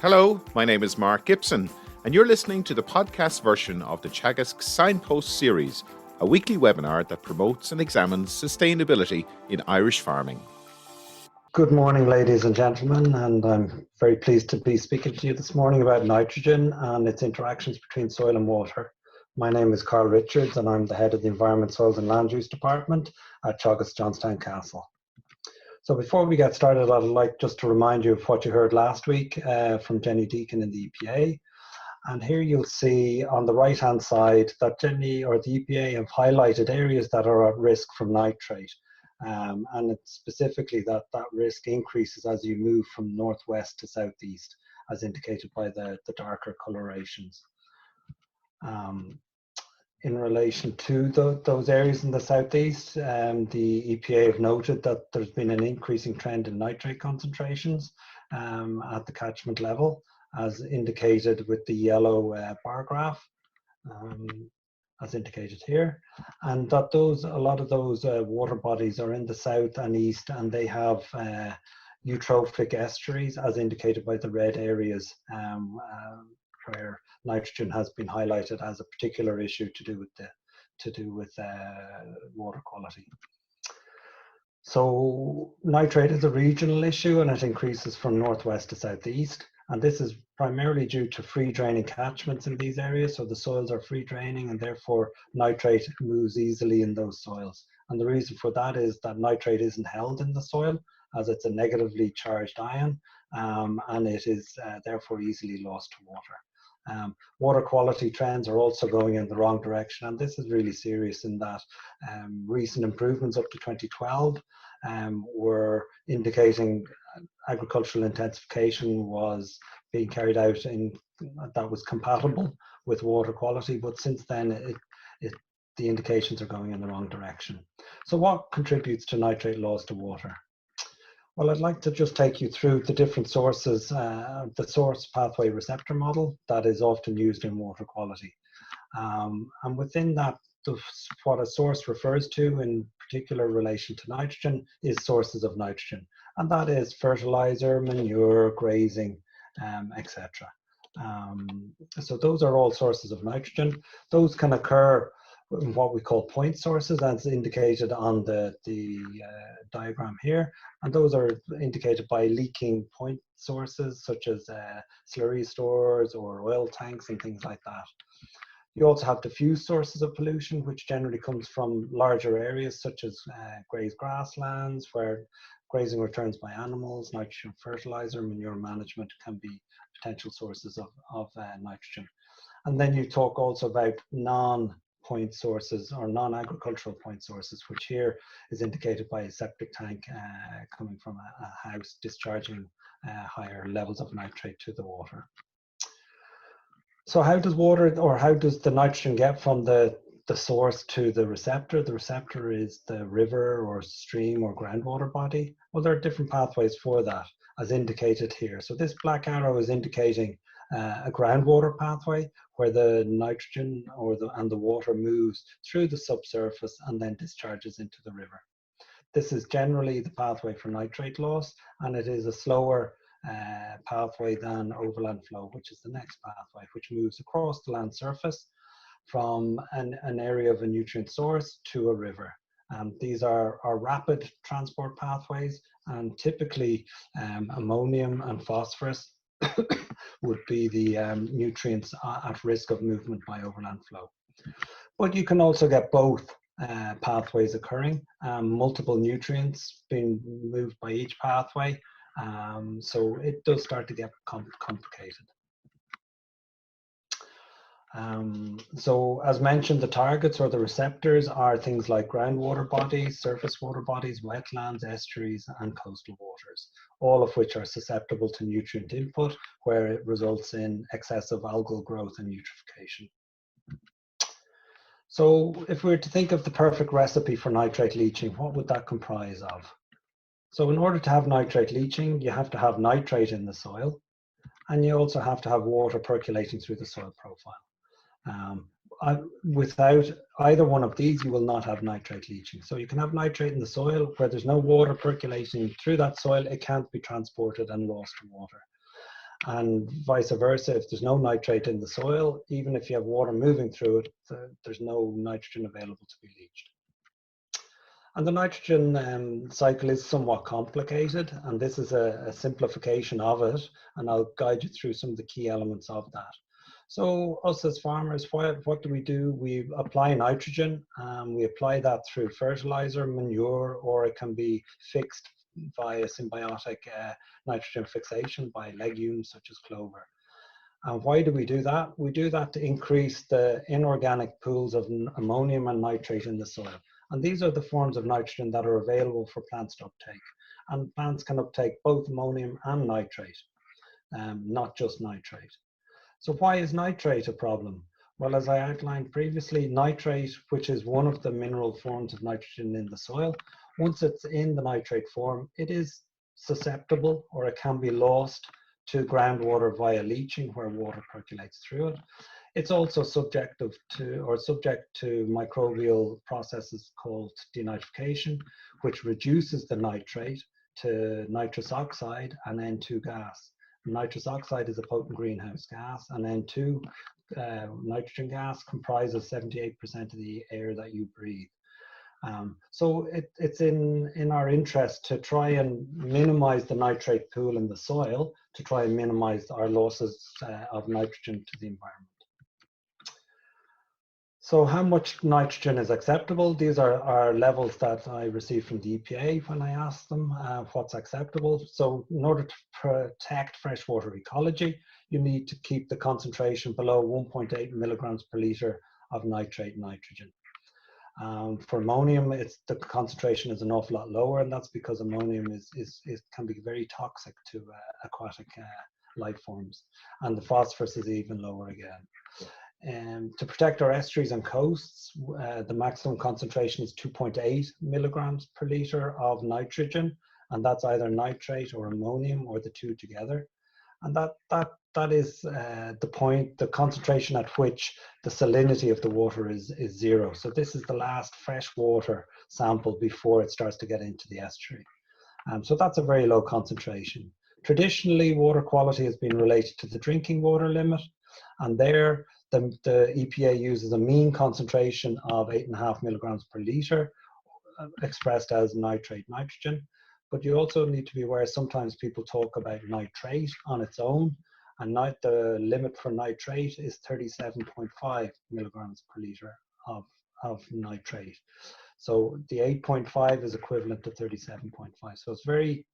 Hello, my name is Mark Gibson, and you're listening to the podcast version of the Teagasc Signpost series, a weekly webinar that promotes and examines sustainability in Irish farming. Good morning, ladies and gentlemen, and I'm very pleased to be speaking to you this morning about nitrogen and its interactions between soil and water. My name is Karl Richards, and I'm the head of the Environment, Soils and Land Use Department at Teagasc Johnstown Castle. So before we get started, I'd like just to remind you of what you heard last week from Jenny Deacon in the EPA. And here you'll see on the right-hand side that Jenny or the EPA have highlighted areas that are at risk from nitrate. And it's specifically that risk increases as you move from northwest to southeast, as indicated by the darker colorations. In relation to those areas in the southeast, the EPA have noted that there's been an increasing trend in nitrate concentrations at the catchment level, as indicated with the yellow bar graph, as indicated here, and that a lot of those water bodies are in the south and east, and they have eutrophic estuaries, as indicated by the red areas, where nitrogen has been highlighted as a particular issue to do with water quality. So nitrate is a regional issue, and it increases from northwest to southeast. And this is primarily due to free draining catchments in these areas. So the soils are free draining, and therefore nitrate moves easily in those soils. And the reason for that is that nitrate isn't held in the soil, as it's a negatively charged ion, and it is therefore easily lost to water. Water quality trends are also going in the wrong direction, and this is really serious in that recent improvements up to 2012 were indicating agricultural intensification was being carried out that was compatible with water quality, but since then the indications are going in the wrong direction. So what contributes to nitrate loss to water? Well, I'd like to just take you through the different sources, the source pathway receptor model that is often used in water quality. And within that, what a source refers to in particular relation to nitrogen is sources of nitrogen. And that is fertilizer, manure, grazing, etc. So those are all sources of nitrogen. Those can occur in what we call point sources, as indicated on the diagram here, and those are indicated by leaking point sources such as slurry stores or oil tanks and things like that. You also have diffuse sources of pollution, which generally comes from larger areas such as grazed grasslands, where grazing returns by animals, nitrogen fertilizer, manure management can be potential sources of nitrogen. And then you talk also about non-point sources or non-agricultural point sources, which here is indicated by a septic tank coming from a house discharging higher levels of nitrate to the water. So how does the nitrogen get from the source to the receptor? The receptor is the river or stream or groundwater body. Well, there are different pathways for that, as indicated here. So this black arrow is indicating a groundwater pathway where the nitrogen and the water moves through the subsurface and then discharges into the river. This is generally the pathway for nitrate loss, and it is a slower pathway than overland flow, which is the next pathway, which moves across the land surface from an area of a nutrient source to a river. These are rapid transport pathways, and typically ammonium and phosphorus would be the nutrients at risk of movement by overland flow. But you can also get both pathways occurring, multiple nutrients being moved by each pathway. So it does start to get complicated. So as mentioned, the targets or the receptors are things like groundwater bodies, surface water bodies, wetlands, estuaries, and coastal waters, all of which are susceptible to nutrient input, where it results in excessive algal growth and eutrophication. So if we were to think of the perfect recipe for nitrate leaching, what would that comprise of? So in order to have nitrate leaching, you have to have nitrate in the soil, and you also have to have water percolating through the soil profile. Without either one of these, you will not have nitrate leaching. So you can have nitrate in the soil where there's no water percolating through that soil. It can't be transported and lost to water. And vice versa, if there's no nitrate in the soil, even if you have water moving through it, there's no nitrogen available to be leached. And the nitrogen cycle is somewhat complicated, and this is a simplification of it, and I'll guide you through some of the key elements of that. So us as farmers, what do? We apply nitrogen, we apply that through fertilizer, manure, or it can be fixed via symbiotic nitrogen fixation by legumes such as clover. And why do we do that? We do that to increase the inorganic pools of ammonium and nitrate in the soil. And these are the forms of nitrogen that are available for plants to uptake. And plants can uptake both ammonium and nitrate, not just nitrate. So why is nitrate a problem? Well, as I outlined previously, nitrate, which is one of the mineral forms of nitrogen in the soil, once it's in the nitrate form, it is susceptible, or it can be lost to groundwater via leaching, where water percolates through it. It's also subject to microbial processes called denitrification, which reduces the nitrate to nitrous oxide and N2 gas. Nitrous oxide is a potent greenhouse gas, and N2 nitrogen gas comprises 78% of the air that you breathe. So it's in our interest to try and minimize the nitrate pool in the soil, to try and minimize our losses of nitrogen to the environment. So how much nitrogen is acceptable? These are levels that I received from the EPA when I asked them what's acceptable. So in order to protect freshwater ecology, you need to keep the concentration below 1.8 milligrams per litre of nitrate nitrogen. For ammonium, the concentration is an awful lot lower, and that's because ammonium can be very toxic to aquatic life forms, and the phosphorus is even lower again. To protect our estuaries and coasts, the maximum concentration is 2.8 milligrams per litre of nitrogen, and that's either nitrate or ammonium, or the two together. And that is the concentration at which the salinity of the water is zero. So this is the last fresh water sample before it starts to get into the estuary. So that's a very low concentration. Traditionally, water quality has been related to the drinking water limit, and there the EPA uses a mean concentration of 8.5 milligrams per litre, expressed as nitrate nitrogen. But you also need to be aware, sometimes people talk about nitrate on its own, and the limit for nitrate is 37.5 milligrams per litre of nitrate. So the 8.5 is equivalent to 37.5. So it's very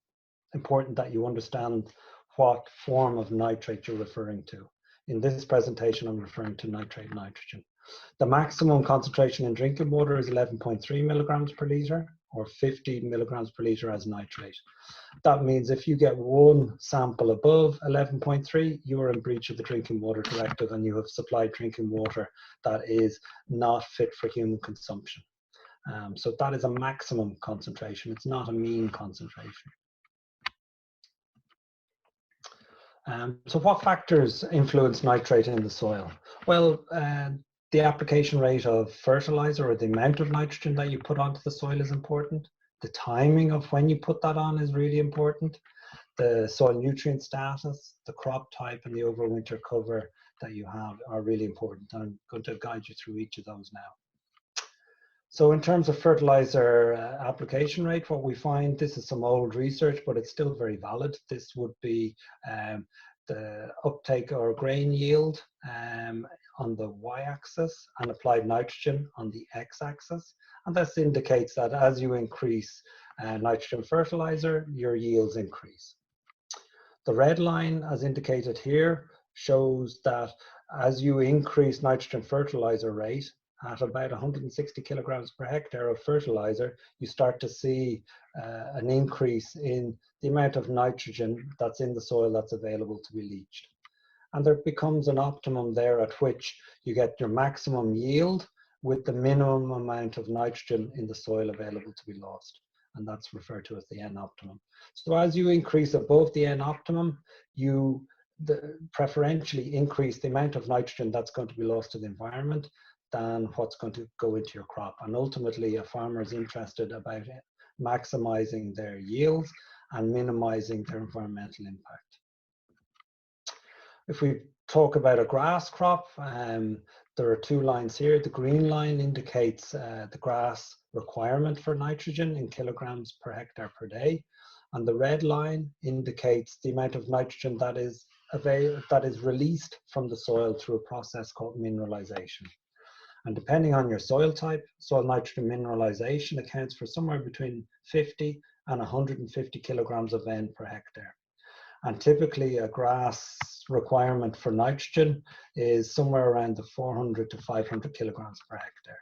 important that you understand what form of nitrate you're referring to. In this presentation, I'm referring to nitrate nitrogen. The maximum concentration in drinking water is 11.3 milligrams per litre, or 50 milligrams per litre as nitrate. That means if you get one sample above 11.3, you are in breach of the Drinking Water Directive, and you have supplied drinking water that is not fit for human consumption. So that is a maximum concentration. It's not a mean concentration. So what factors influence nitrate in the soil? Well, the application rate of fertilizer, or the amount of nitrogen that you put onto the soil, is important. The timing of when you put that on is really important. The soil nutrient status, the crop type, and the overwinter cover that you have are really important. I'm going to guide you through each of those now. So in terms of fertilizer application rate, what we find, this is some old research, but it's still very valid. This would be the uptake or grain yield on the y-axis, and applied nitrogen on the x-axis. And this indicates that as you increase nitrogen fertilizer, your yields increase. The red line, as indicated here, shows that as you increase nitrogen fertilizer rate, at about 160 kilograms per hectare of fertilizer, you start to see an increase in the amount of nitrogen that's in the soil that's available to be leached. And there becomes an optimum there at which you get your maximum yield with the minimum amount of nitrogen in the soil available to be lost. And that's referred to as the N optimum. So as you increase above the N optimum, you preferentially increase the amount of nitrogen that's going to be lost to the environment than what's going to go into your crop. And ultimately, a farmer is interested about maximizing their yields and minimizing their environmental impact. if we talk about a grass crop, there are two lines here. The green line indicates the grass requirement for nitrogen in kilograms per hectare per day, and the red line indicates the amount of nitrogen that is released from the soil through a process called mineralization. And depending on your soil type, soil nitrogen mineralization accounts for somewhere between 50 and 150 kilograms of N per hectare. And typically a grass requirement for nitrogen is somewhere around the 400 to 500 kilograms per hectare.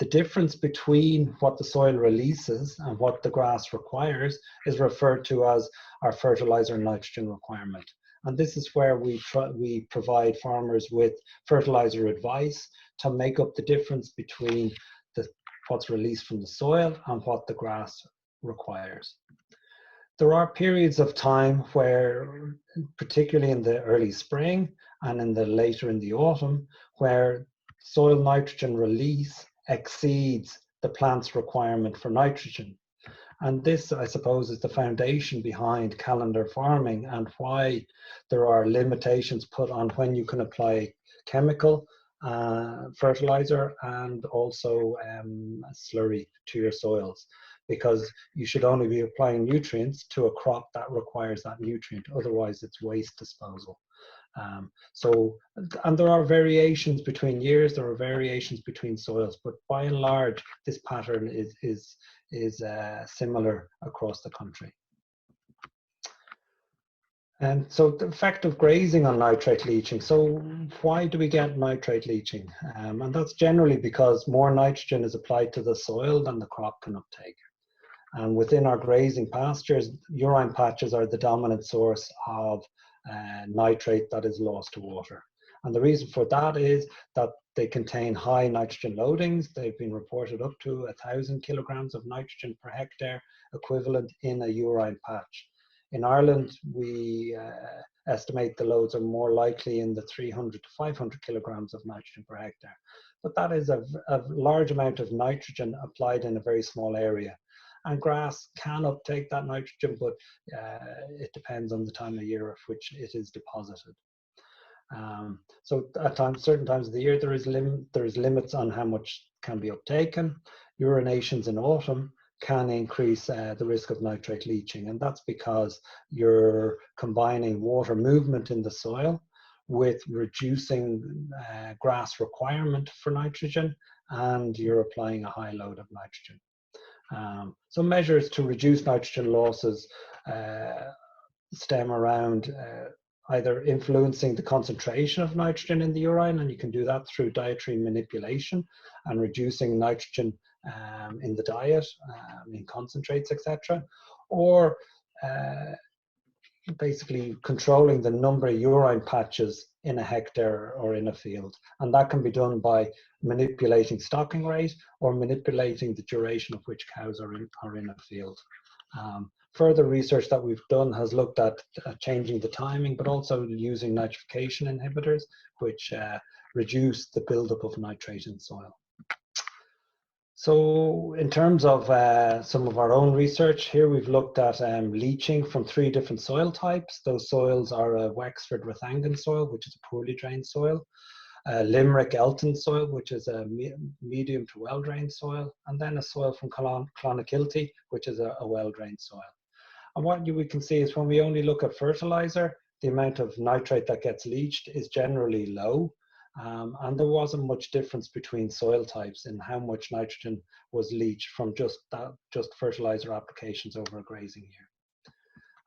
The difference between what the soil releases and what the grass requires is referred to as our fertilizer nitrogen requirement. And this is where we provide farmers with fertilizer advice to make up the difference between what's released from the soil and what the grass requires. There are periods of time where, particularly in the early spring and later in the autumn, where soil nitrogen release exceeds the plant's requirement for nitrogen. And this, I suppose, is the foundation behind calendar farming and why there are limitations put on when you can apply chemical fertilizer and also slurry to your soils, because you should only be applying nutrients to a crop that requires that nutrient. Otherwise, it's waste disposal. And there are variations between years, there are variations between soils, but by and large, this pattern is similar across the country. And so the effect of grazing on nitrate leaching. So why do we get nitrate leaching? And that's generally because more nitrogen is applied to the soil than the crop can uptake. And within our grazing pastures, urine patches are the dominant source of nitrate that is lost to water. And the reason for that is that they contain high nitrogen loadings. They've been reported up to 1,000 kilograms of nitrogen per hectare equivalent in a urine patch. In Ireland, we estimate the loads are more likely in the 300 to 500 kilograms of nitrogen per hectare. But that is a large amount of nitrogen applied in a very small area. And grass can uptake that nitrogen, but it depends on the time of year of which it is deposited. So at certain times of the year, there is limits on how much can be uptaken. Urinations in autumn can increase the risk of nitrate leaching, and that's because you're combining water movement in the soil with reducing grass requirement for nitrogen, and you're applying a high load of nitrogen. So measures to reduce nitrogen losses stem around either influencing the concentration of nitrogen in the urine, and you can do that through dietary manipulation and reducing nitrogen in the diet, in concentrates, etc., or basically controlling the number of urine patches in a hectare or in a field. And that can be done by manipulating stocking rate or manipulating the duration of which cows are in a field. Further research that we've done has looked at changing the timing, but also using nitrification inhibitors, which reduce the buildup of nitrate in soil. So in terms of some of our own research here, we've looked at leaching from 3 different soil types. Those soils are a Wexford Rathangan soil, which is a poorly drained soil, Limerick Elton soil, which is a medium to well-drained soil, and then a soil from Clonakilty, which is a well-drained soil. And what we can see is when we only look at fertilizer, the amount of nitrate that gets leached is generally low. And there wasn't much difference between soil types in how much nitrogen was leached from just fertilizer applications over a grazing year.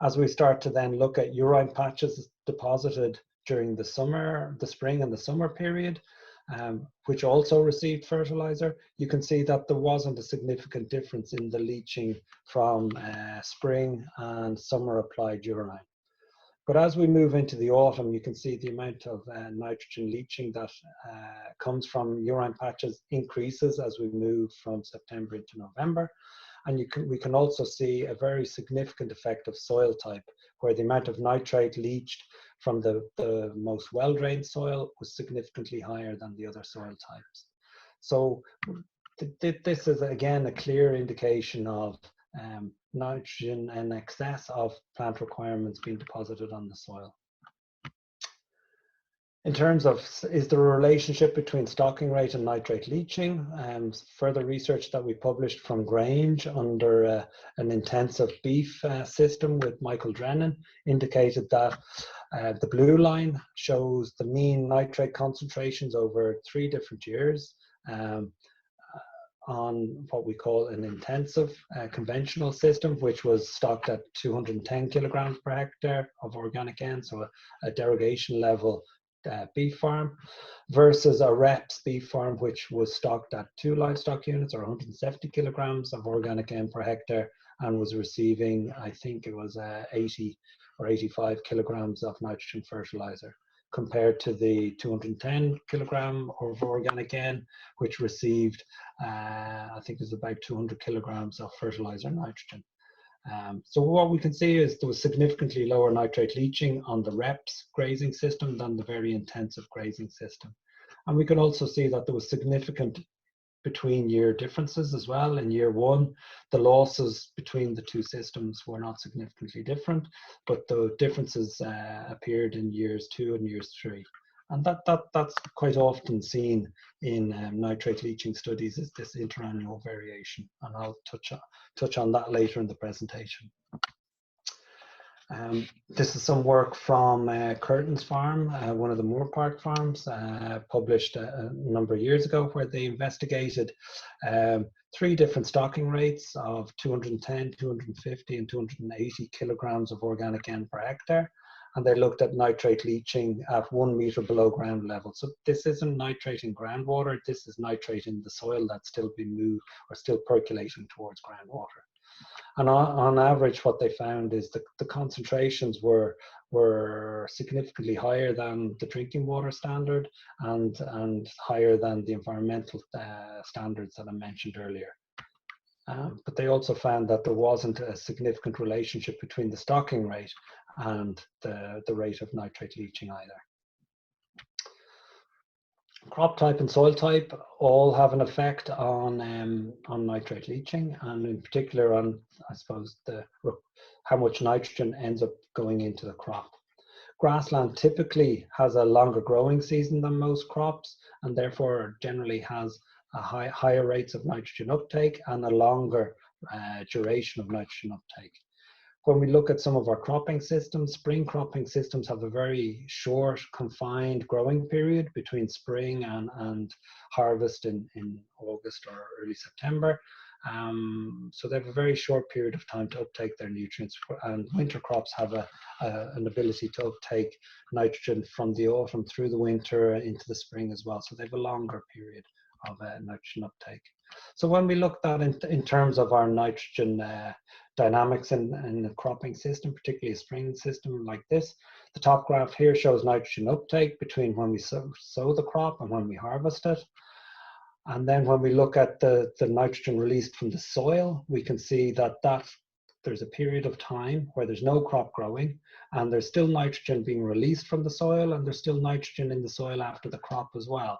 As we start to then look at urine patches deposited during the spring and the summer period, which also received fertilizer, you can see that there wasn't a significant difference in the leaching from spring and summer applied urine. But as we move into the autumn, you can see the amount of nitrogen leaching that comes from urine patches increases as we move from September into November. And we can also see a very significant effect of soil type, where the amount of nitrate leached from the most well-drained soil was significantly higher than the other soil types. So this is, again, a clear indication of nitrogen in excess of plant requirements being deposited on the soil. In terms of, is there a relationship between stocking rate and nitrate leaching? Further research that we published from Grange under an intensive beef system with Michael Drennan indicated that the blue line shows the mean nitrate concentrations over 3 different years on what we call an intensive conventional system, which was stocked at 210 kilograms per hectare of organic N, so a derogation level beef farm, versus a reps beef farm, which was stocked at 2 livestock units or 170 kilograms of organic N per hectare and was receiving, I think it was 80 or 85 kilograms of nitrogen fertilizer, compared to the 210 kilogram of organic N, which received, I think it was about 200 kilograms of fertilizer nitrogen. So what we can see is there was significantly lower nitrate leaching on the reps grazing system than the very intensive grazing system. And we can also see that there was significant between year differences as well. In year 1, the losses between the 2 systems were not significantly different, but the differences appeared in years 2 and years 3. And that's quite often seen in nitrate leaching studies, is this interannual variation. And I'll touch on that later in the presentation. This is some work from Curtin's farm, one of the Moore Park farms, published a number of years ago, where they investigated 3 different stocking rates of 210, 250 and 280 kilograms of organic N per hectare. And they looked at nitrate leaching at 1 meter below ground level. So this isn't nitrate in groundwater, this is nitrate in the soil that's still being moved or still percolating towards groundwater. And on average, what they found is the concentrations were significantly higher than the drinking water standard and higher than the environmental standards that I mentioned earlier. But they also found that there wasn't a significant relationship between the stocking rate and the rate of nitrate leaching either. Crop type and soil type all have an effect on nitrate leaching, and in particular on, I suppose, how much nitrogen ends up going into the crop. Grassland typically has a longer growing season than most crops, and therefore generally has a higher rates of nitrogen uptake and a longer duration of nitrogen uptake. When we look at some of our cropping systems, spring cropping systems have a very short, confined growing period between spring and harvest in August or early September. So they have a very short period of time to uptake their nutrients, and winter crops have an ability to uptake nitrogen from the autumn through the winter into the spring as well. So they have a longer period of nitrogen uptake. So when we looked at in terms of our nitrogen dynamics in the cropping system, particularly a spring system like this, the top graph here shows nitrogen uptake between when we sow the crop and when we harvest it. And then when we look at the nitrogen released from the soil, we can see that there's a period of time where there's no crop growing and there's still nitrogen being released from the soil, and there's still nitrogen in the soil after the crop as well.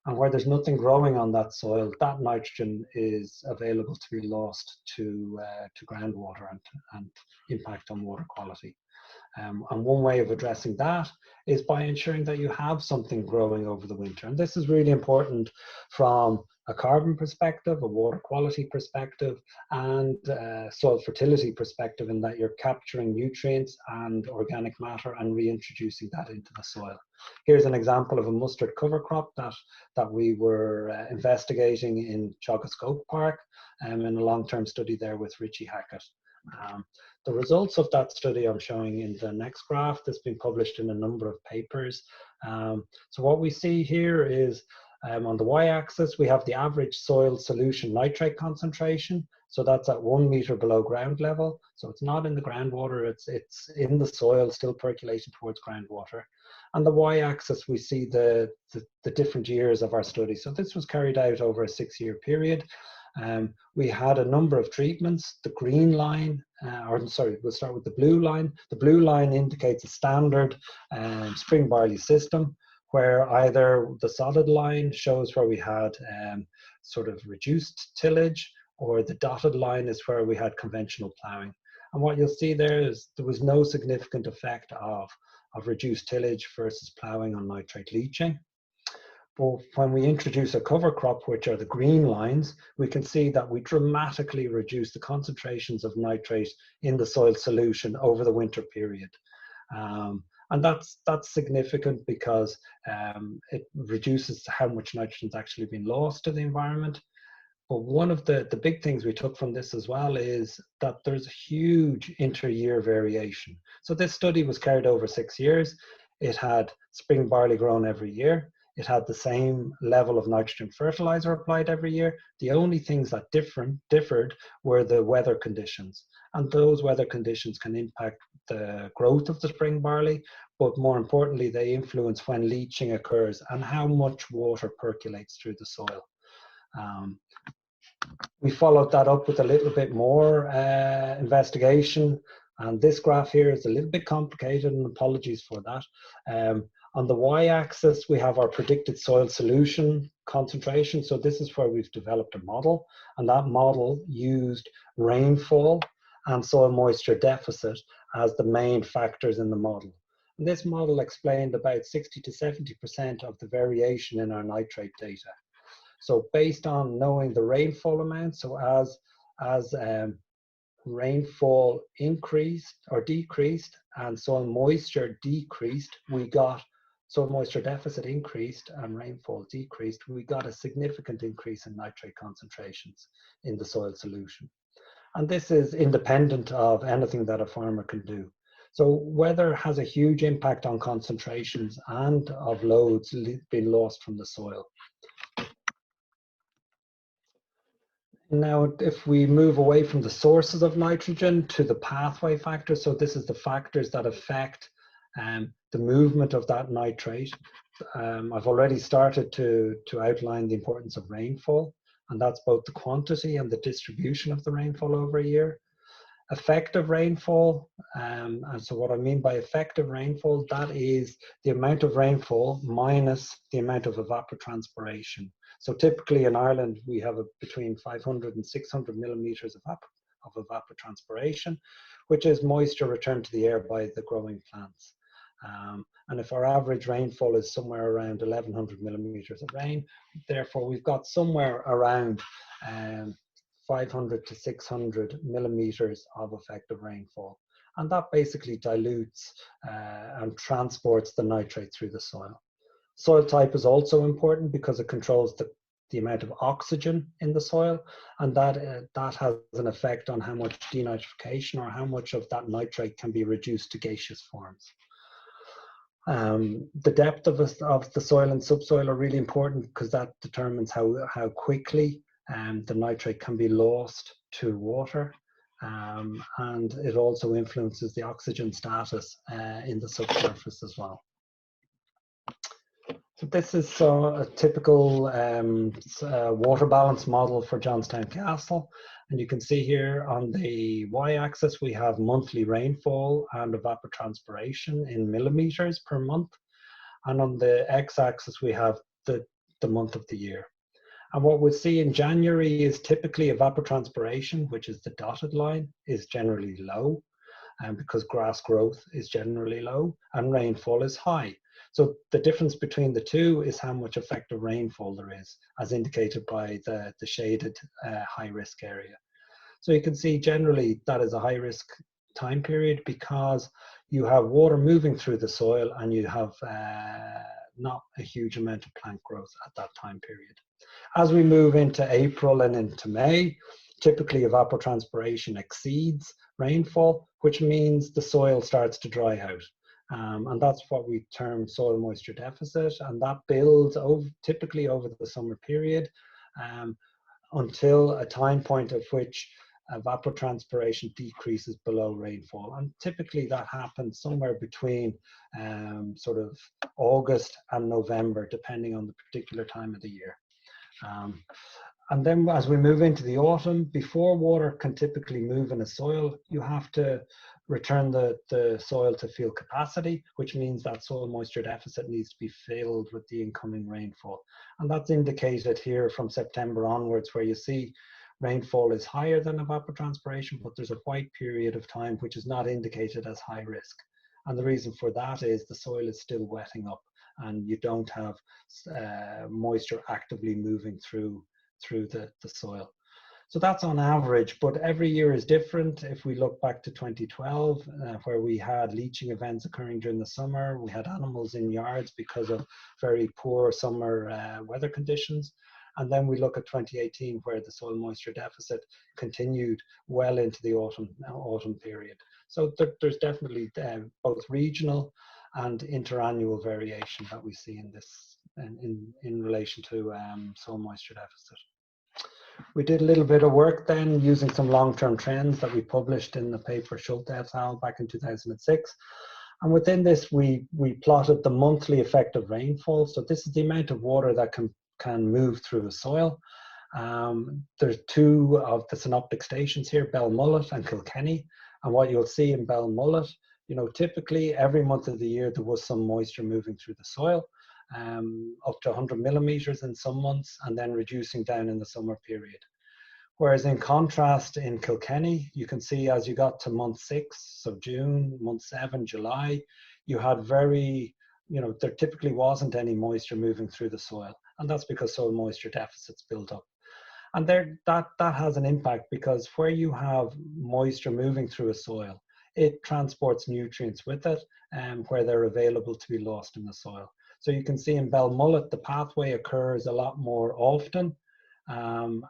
And where there's nothing growing on that soil, that nitrogen is available to be lost to groundwater and impact on water quality. And one way of addressing that is by ensuring that you have something growing over the winter. And this is really important from a carbon perspective, a water quality perspective, and soil fertility perspective, in that you're capturing nutrients and organic matter and reintroducing that into the soil. Here's an example of a mustard cover crop that we were investigating in Teagasc Oak Park in a long-term study there with Richie Hackett. The results of that study I'm showing in the next graph that's been published in a number of papers. So what we see here is on the y-axis, we have the average soil solution nitrate concentration. So that's at 1 meter below ground level. So it's not in the groundwater, it's in the soil, still percolating towards groundwater. On the y-axis, we see the different years of our study. So this was carried out over a 6-year period. We had a number of treatments. The green line, we'll start with the blue line. The blue line indicates a standard spring barley system, where either the solid line shows where we had sort of reduced tillage, or the dotted line is where we had conventional ploughing. And what you'll see there is there was no significant effect of of reduced tillage versus ploughing on nitrate leaching. But when we introduce a cover crop, which are the green lines, we can see that we dramatically reduce the concentrations of nitrate in the soil solution over the winter period. And that's significant because it reduces how much nitrogen is actually being lost to the environment. But one of the big things we took from this as well is that there's a huge inter-year variation. So this study was carried over 6 years. It had spring barley grown every year. It had the same level of nitrogen fertilizer applied every year. The only things that differed were the weather conditions. And those weather conditions can impact the growth of the spring barley, but more importantly, they influence when leaching occurs and how much water percolates through the soil. We followed that up with a little bit more investigation. And this graph here is a little bit complicated, and apologies for that. On the y-axis, we have our predicted soil solution concentration. So this is where we've developed a model, and that model used rainfall and soil moisture deficit as the main factors in the model. And this model explained about 60 to 70% of the variation in our nitrate data. So based on knowing the rainfall amount, so as rainfall increased or decreased and soil moisture decreased, we got soil moisture deficit increased and rainfall decreased, we got a significant increase in nitrate concentrations in the soil solution. And this is independent of anything that a farmer can do. So weather has a huge impact on concentrations and of loads being lost from the soil. Now, if we move away from the sources of nitrogen to the pathway factors, so this is the factors that affect the movement of that nitrate. I've already started to outline the importance of rainfall, and that's both the quantity and the distribution of the rainfall over a year. Effective rainfall, and so what I mean by effective rainfall, that is the amount of rainfall minus the amount of evapotranspiration. So typically in Ireland, we have between 500 and 600 millimeters of evapotranspiration, which is moisture returned to the air by the growing plants. And if our average rainfall is somewhere around 1100 millimeters of rain, therefore we've got somewhere around 500 to 600 millimeters of effective rainfall. And that basically dilutes and transports the nitrate through the soil. Soil type is also important because it controls the amount of oxygen in the soil, and that has an effect on how much denitrification or how much of that nitrate can be reduced to gaseous forms. The depth of the soil and subsoil are really important because that determines how quickly the nitrate can be lost to water, and it also influences the oxygen status in the subsurface as well. So this is a typical water balance model for Johnstown Castle, and you can see here on the y-axis we have monthly rainfall and evapotranspiration in millimeters per month, and on the x-axis we have the month of the year. And what we see in January is typically evapotranspiration, which is the dotted line, is generally low, because grass growth is generally low, and rainfall is high. So the difference between the two is how much effective rainfall there is, as indicated by the shaded high-risk area. So you can see generally that is a high-risk time period because you have water moving through the soil and you have not a huge amount of plant growth at that time period. As we move into April and into May, typically evapotranspiration exceeds rainfall, which means the soil starts to dry out. And that's what we term soil moisture deficit, and that builds typically over the summer period until a time point at which evapotranspiration decreases below rainfall. And typically that happens somewhere between sort of August and November, depending on the particular time of the year. And then as we move into the autumn, before water can typically move in a soil, you have to return the soil to field capacity, which means that soil moisture deficit needs to be filled with the incoming rainfall. And that's indicated here from September onwards, where you see rainfall is higher than evapotranspiration, but there's a white period of time which is not indicated as high risk. And the reason for that is the soil is still wetting up and you don't have moisture actively moving through the soil. So that's on average, but every year is different. If we look back to 2012, where we had leaching events occurring during the summer, we had animals in yards because of very poor summer weather conditions. And then we look at 2018, where the soil moisture deficit continued well into the autumn period. So there's definitely both regional and interannual variation that we see in this in relation to soil moisture deficit. We did a little bit of work then using some long-term trends that we published in the paper Schulte et al. Back in 2006. And within this, we plotted the monthly effective rainfall. So this is the amount of water that can move through the soil. There's two of the synoptic stations here, Belmullet and Kilkenny. And what you'll see in Belmullet, typically every month of the year there was some moisture moving through the soil. Up to 100 millimeters in some months, and then reducing down in the summer period. Whereas in contrast in Kilkenny, you can see as you got to month 6, so June, month 7, July, you had there typically wasn't any moisture moving through the soil. And that's because soil moisture deficits built up. And that has an impact, because where you have moisture moving through a soil, it transports nutrients with it, where they're available to be lost in the soil. So you can see in Belmullet, the pathway occurs a lot more often, and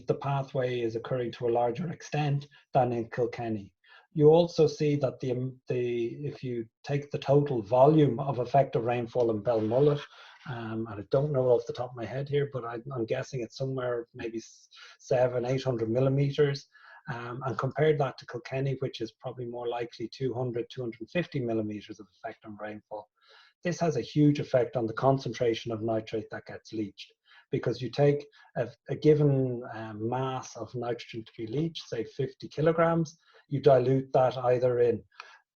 the pathway is occurring to a larger extent than in Kilkenny. You also see that if you take the total volume of effective rainfall in Belmullet, and I don't know off the top of my head here, but I'm guessing it's somewhere maybe 700-800 millimeters, and compared that to Kilkenny, which is probably more likely 200-250 millimeters of effective rainfall. This has a huge effect on the concentration of nitrate that gets leached, because you take a given mass of nitrogen to be leached, say 50 kilograms, you dilute that either in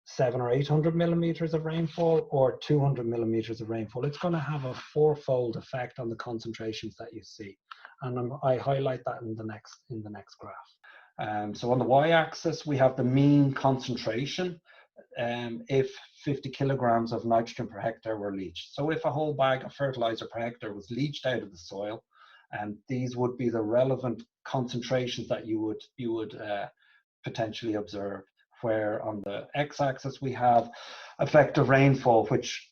700 or 800 millimeters of rainfall or 200 millimeters of rainfall. It's going to have a fourfold effect on the concentrations that you see, and I highlight that in the next graph. So on the y-axis we have the mean concentration if 50 kilograms of nitrogen per hectare were leached. So if a whole bag of fertilizer per hectare was leached out of the soil, these would be the relevant concentrations that you would potentially observe. Where on the x-axis we have effective rainfall, which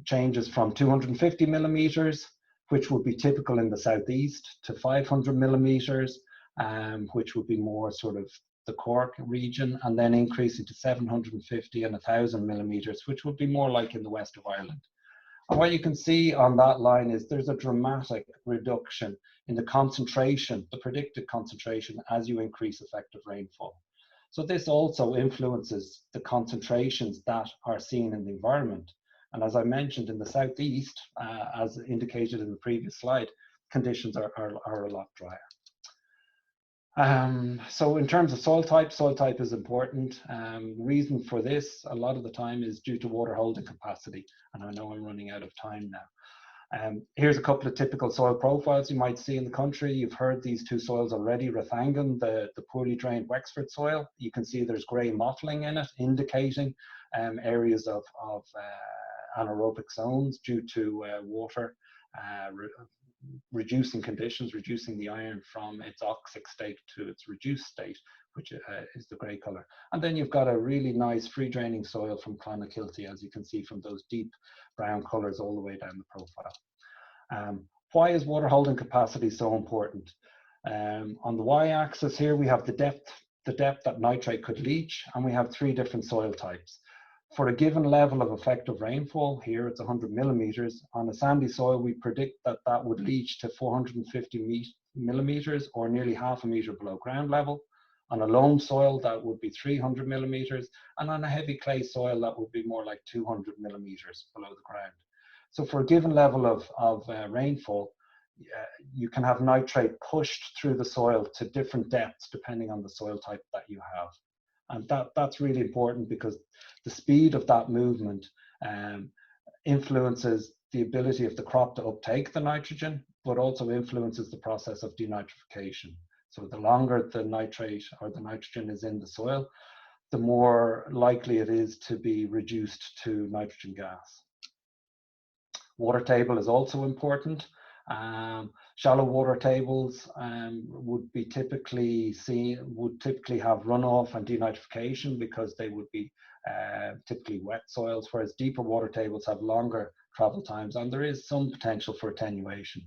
changes from 250 millimeters, which would be typical in the southeast, to 500 millimeters, which would be more sort of the Cork region, and then increasing to 750 and 1,000 millimeters, which would be more like in the west of Ireland. And what you can see on that line is there's a dramatic reduction in the concentration, the predicted concentration, as you increase effective rainfall. So this also influences the concentrations that are seen in the environment. And as I mentioned, in the southeast, as indicated in the previous slide, conditions are a lot drier. So in terms of soil type is important. The reason for this a lot of the time is due to water holding capacity, and I know I'm running out of time now. Here's a couple of typical soil profiles you might see in the country. You've heard these two soils already, Rathangan, the poorly drained Wexford soil. You can see there's grey mottling in it, indicating areas of anaerobic zones due to water reducing conditions, reducing the iron from its oxic state to its reduced state, which is the grey colour. And then you've got a really nice free draining soil from Clonakilty, as you can see from those deep brown colours all the way down the profile. Why is water holding capacity so important? On the y-axis here we have the depth that nitrate could leach, and we have 3 different soil types. For a given level of effective rainfall, here it's 100 millimeters. On a sandy soil, we predict that would leach to 450 millimeters, or nearly half a meter below ground level. On a loam soil, that would be 300 millimeters. And on a heavy clay soil, that would be more like 200 millimeters below the ground. So for a given level of rainfall, you can have nitrate pushed through the soil to different depths depending on the soil type that you have. And that's really important, because the speed of that movement influences the ability of the crop to uptake the nitrogen, but also influences the process of denitrification. So the longer the nitrate or the nitrogen is in the soil, the more likely it is to be reduced to nitrogen gas. Water table is also important. Shallow water tables would typically have runoff and denitrification because they would be typically wet soils, whereas deeper water tables have longer travel times, and there is some potential for attenuation.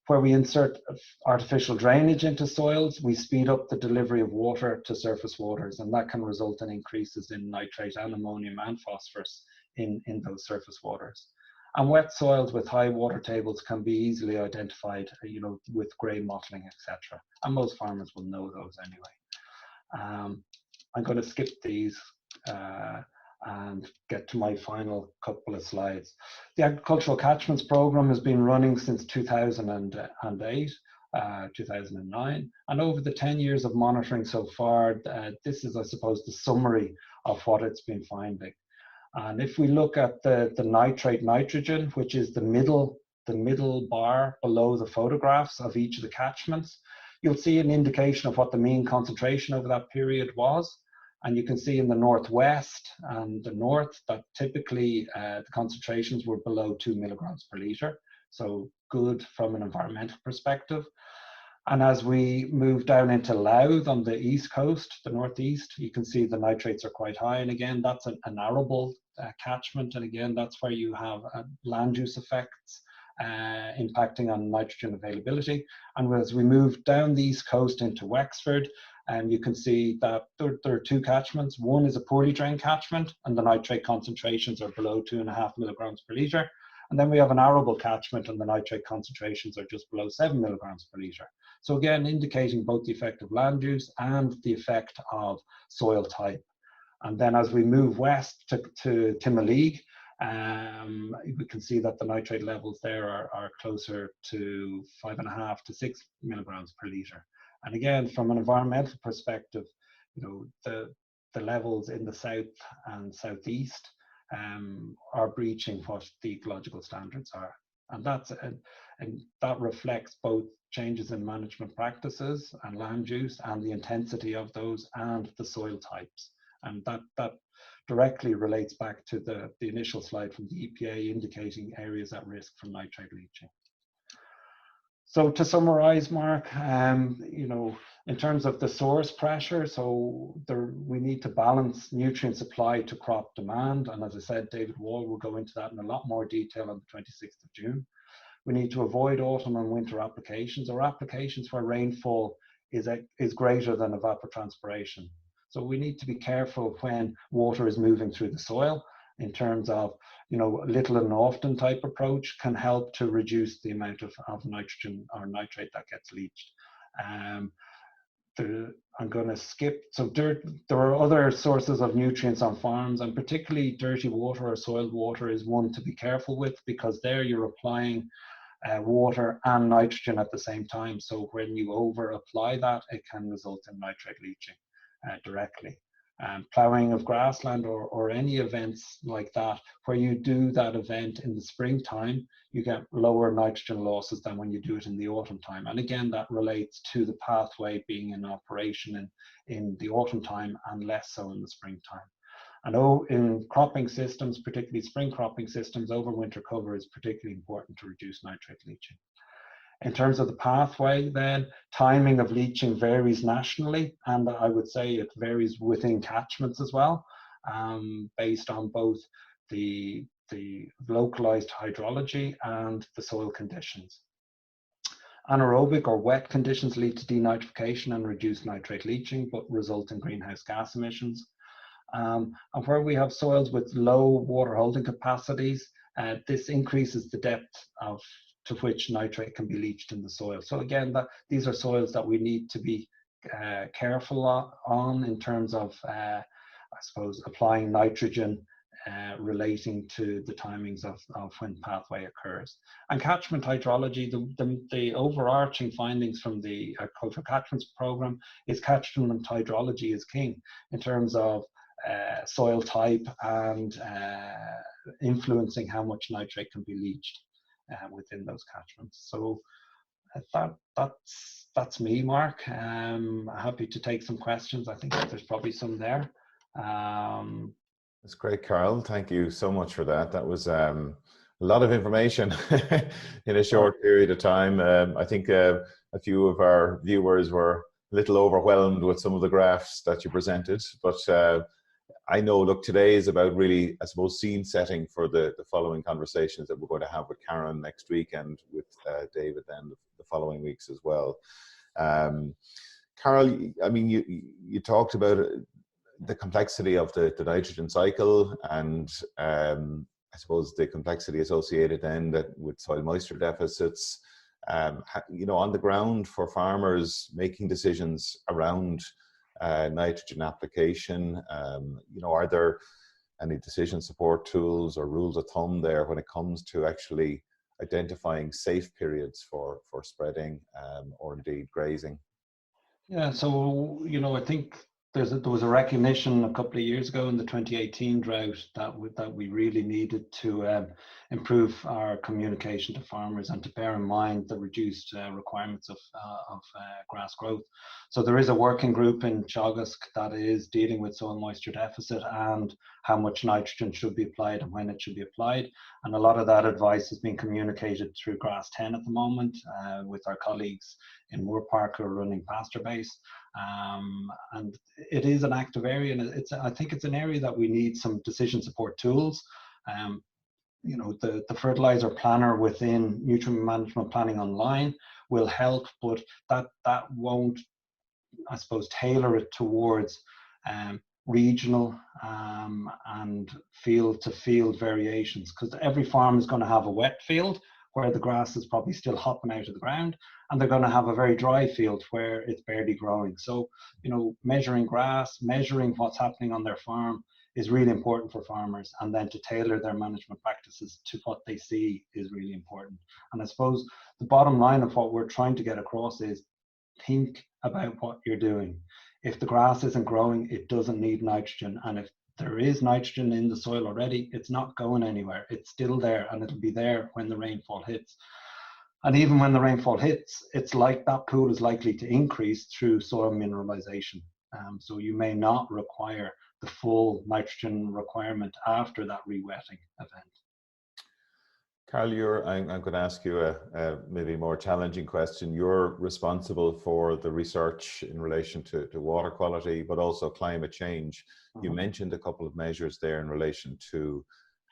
Where we insert artificial drainage into soils, we speed up the delivery of water to surface waters, and that can result in increases in nitrate and ammonium and phosphorus in those surface waters. And wet soils with high water tables can be easily identified, with grey mottling, etc. And most farmers will know those anyway. I'm going to skip these and get to my final couple of slides. The Agricultural Catchments Programme has been running since 2008, 2009, and over the 10 years of monitoring so far, this is, I suppose, the summary of what it's been finding. And if we look at the nitrate nitrogen, which is the middle bar below the photographs of each of the catchments, you'll see an indication of what the mean concentration over that period was. And you can see in the northwest and the north that typically the concentrations were below 2 milligrams per litre. So good from an environmental perspective. And as we move down into Louth on the east coast, the northeast, you can see the nitrates are quite high. And again, that's an arable catchment. And again, that's where you have land use effects impacting on nitrogen availability. And as we move down the east coast into Wexford, you can see that there are two catchments. One is a poorly drained catchment, and the nitrate concentrations are below 2.5 milligrams per litre. And then we have an arable catchment, and the nitrate concentrations are just below 7 milligrams per litre. So again, indicating both the effect of land use and the effect of soil type. And then as we move west to Timoleague, we can see that the nitrate levels there are closer to 5.5 to 6 milligrams per litre. And again, from an environmental perspective, the levels in the south and southeast are breaching what the ecological standards are, and that reflects both changes in management practices and land use and the intensity of those and the soil types, and that directly relates back to the initial slide from the EPA indicating areas at risk from nitrate leaching. So to summarize, Mark, in terms of the source pressure, we need to balance nutrient supply to crop demand. And as I said, David Wall will go into that in a lot more detail on the 26th of June. We need to avoid autumn and winter applications, or applications where rainfall is greater than evapotranspiration. So we need to be careful when water is moving through the soil, in terms of, little and often type approach can help to reduce the amount of nitrogen or nitrate that gets leached. I'm going to skip. So there are other sources of nutrients on farms, and particularly dirty water or soiled water is one to be careful with, because there you're applying water and nitrogen at the same time. So when you over apply that, it can result in nitrate leaching directly. Ploughing of grassland or any events like that, where you do that event in the springtime, you get lower nitrogen losses than when you do it in the autumn time. And again, that relates to the pathway being in operation in the autumn time and less so in the springtime. And in cropping systems, particularly spring cropping systems, overwinter cover is particularly important to reduce nitrate leaching. In terms of the pathway, then, timing of leaching varies nationally, and I would say it varies within catchments as well, based on both the localized hydrology and the soil conditions. Anaerobic or wet conditions lead to denitrification and reduced nitrate leaching, but result in greenhouse gas emissions. And where we have soils with low water holding capacities, this increases the depth to which nitrate can be leached in the soil. So again, these are soils that we need to be careful on in terms of, I suppose, applying nitrogen relating to the timings of when pathway occurs. And catchment hydrology, the overarching findings from the Agricultural Catchments Programme is catchment hydrology is king in terms of soil type and influencing how much nitrate can be leached within those catchments. So That's me, Mark. Happy to take some questions. I think that there's probably some there. That's great, Karl. Thank you so much for that. That was a lot of information in a short period of time. I think a few of our viewers were a little overwhelmed with some of the graphs that you presented, but I know, look, today is about really, I suppose, scene setting for the following conversations that we're going to have with Karen next week and with David then the following weeks as well. Karl, I mean, you talked about the complexity of the nitrogen cycle and I suppose the complexity associated then that with soil moisture deficits, on the ground for farmers making decisions around nitrogen application. Are there any decision support tools or rules of thumb there when it comes to actually identifying safe periods for spreading or indeed grazing? Yeah, so I think there was a recognition a couple of years ago in the 2018 drought that we really needed to improve our communication to farmers and to bear in mind the reduced requirements of grass growth. So there is a working group in Teagasc that is dealing with soil moisture deficit and how much nitrogen should be applied and when it should be applied. And a lot of that advice is being communicated through Grass 10 at the moment with our colleagues in Moore Park who are running pasture base. And it is an active area, and I think it's an area that we need some decision support tools. The fertilizer planner within nutrient management planning online will help, but that won't, I suppose, tailor it towards regional and field to field variations, because every farm is going to have a wet field where the grass is probably still hopping out of the ground, and they're going to have a very dry field where it's barely growing. So, measuring grass, measuring what's happening on their farm is really important for farmers, and then to tailor their management practices to what they see is really important. And I suppose the bottom line of what we're trying to get across is think about what you're doing. If the grass isn't growing, it doesn't need nitrogen, and if there is nitrogen in the soil already, it's not going anywhere. It's still there, and it'll be there when the rainfall hits. And even when the rainfall hits, it's like that pool is likely to increase through soil mineralization. So you may not require the full nitrogen requirement after that re-wetting event. Karl, I'm going to ask you a maybe more challenging question. You're responsible for the research in relation to water quality, but also climate change. You mentioned a couple of measures there in relation to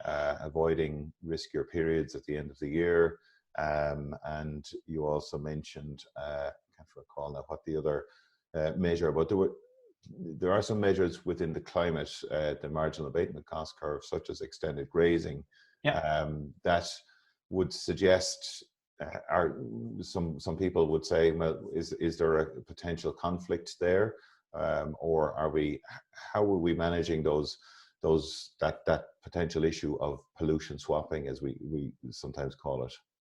avoiding riskier periods at the end of the year. And you also mentioned, I can't recall now what the other measure, but there are some measures within the climate, the marginal abatement cost curve, such as extended grazing, that would suggest, some people would say, well, is there a potential conflict there, or how are we managing that potential issue of pollution swapping, as we sometimes call it?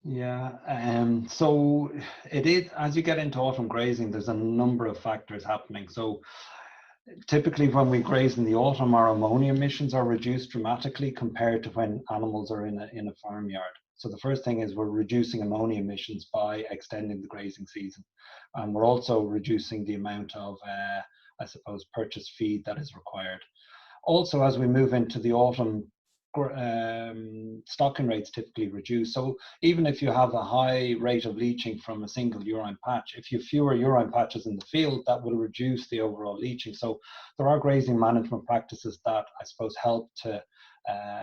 Yeah, so it is, as you get into autumn grazing, there's a number of factors happening. So typically when we graze in the autumn, our ammonia emissions are reduced dramatically compared to when animals are in a farmyard. So the first thing is we're reducing ammonia emissions by extending the grazing season. And we're also reducing the amount of, I suppose, purchased feed that is required. Also, as we move into the autumn, stocking rates typically reduce. So even if you have a high rate of leaching from a single urine patch, if you have fewer urine patches in the field, that will reduce the overall leaching. So there are grazing management practices that I suppose help to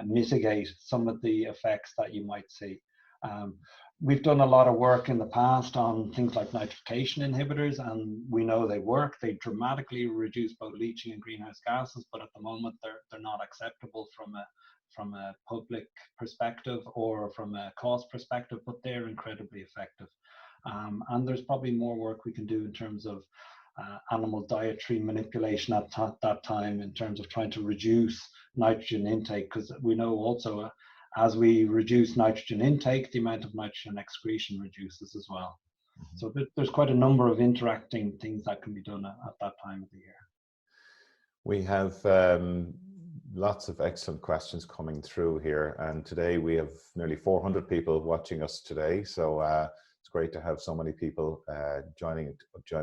mitigate some of the effects that you might see. We've done a lot of work in the past on things like nitrification inhibitors, and we know they work. They dramatically reduce both leaching and greenhouse gases, but at the moment they're not acceptable from a public perspective or from a cost perspective, but they're incredibly effective. And there's probably more work we can do in terms of animal dietary manipulation at that time, in terms of trying to reduce nitrogen intake, because we know also as we reduce nitrogen intake, the amount of nitrogen excretion reduces as well. So there's quite a number of interacting things that can be done at that time of the year. We have lots of excellent questions coming through here, and today we have nearly 400 people watching us today. So It's great to have so many people joining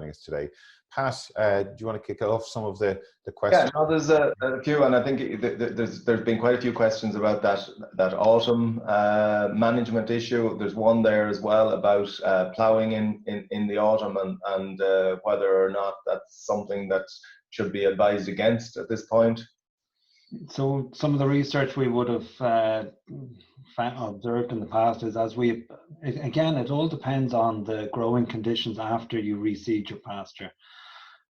us today. Pat, do you want to kick off some of the questions? Yeah, no, there's a few, and I think there's been quite a few questions about that autumn management issue. There's one there as well about ploughing in the autumn and whether or not that's something that should be advised against at this point. So some of the research we would have observed in the past is, again, it all depends on the growing conditions after you reseed your pasture.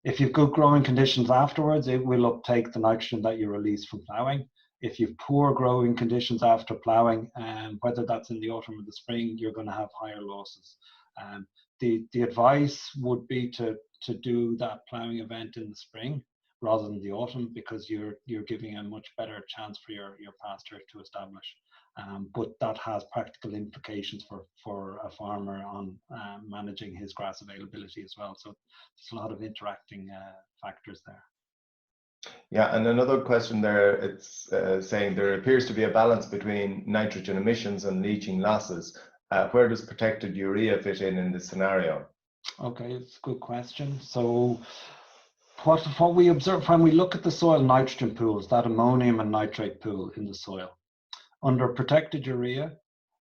If you've good growing conditions afterwards, it will uptake the nitrogen that you release from ploughing. If you've poor growing conditions after ploughing, whether that's in the autumn or the spring, you're going to have higher losses. The advice would be to do that ploughing event in the spring rather than the autumn, because you're giving a much better chance for your pasture to establish. But that has practical implications for a farmer on managing his grass availability as well. So there's a lot of interacting factors there. Yeah, and another question there, it's saying there appears to be a balance between nitrogen emissions and leaching losses. Where does protected urea fit in this scenario? Okay, it's a good question. So what we observe when we look at the soil nitrogen pools, that ammonium and nitrate pool in the soil, under protected urea,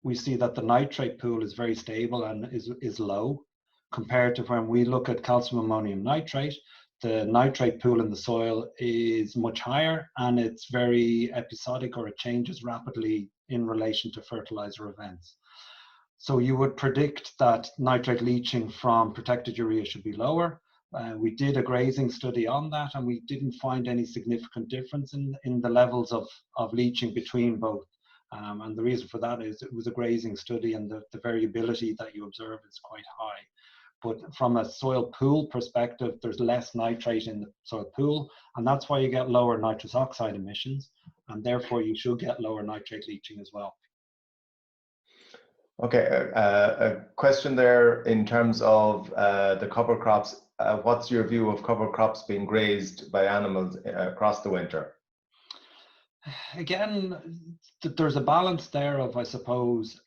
we see that the nitrate pool is very stable and is low, compared to when we look at calcium ammonium nitrate. The nitrate pool in the soil is much higher, and it's very episodic, or it changes rapidly in relation to fertilizer events. So you would predict that nitrate leaching from protected urea should be lower. We did a grazing study on that, and we didn't find any significant difference in the levels of leaching between both. And the reason for that is it was a grazing study, and the variability that you observe is quite high. But from a soil pool perspective, there's less nitrate in the soil pool, and that's why you get lower nitrous oxide emissions, and therefore you should get lower nitrate leaching as well. Okay, a question there in terms of the cover crops. What's your view of cover crops being grazed by animals across the winter? Again, there's a balance there of, I suppose,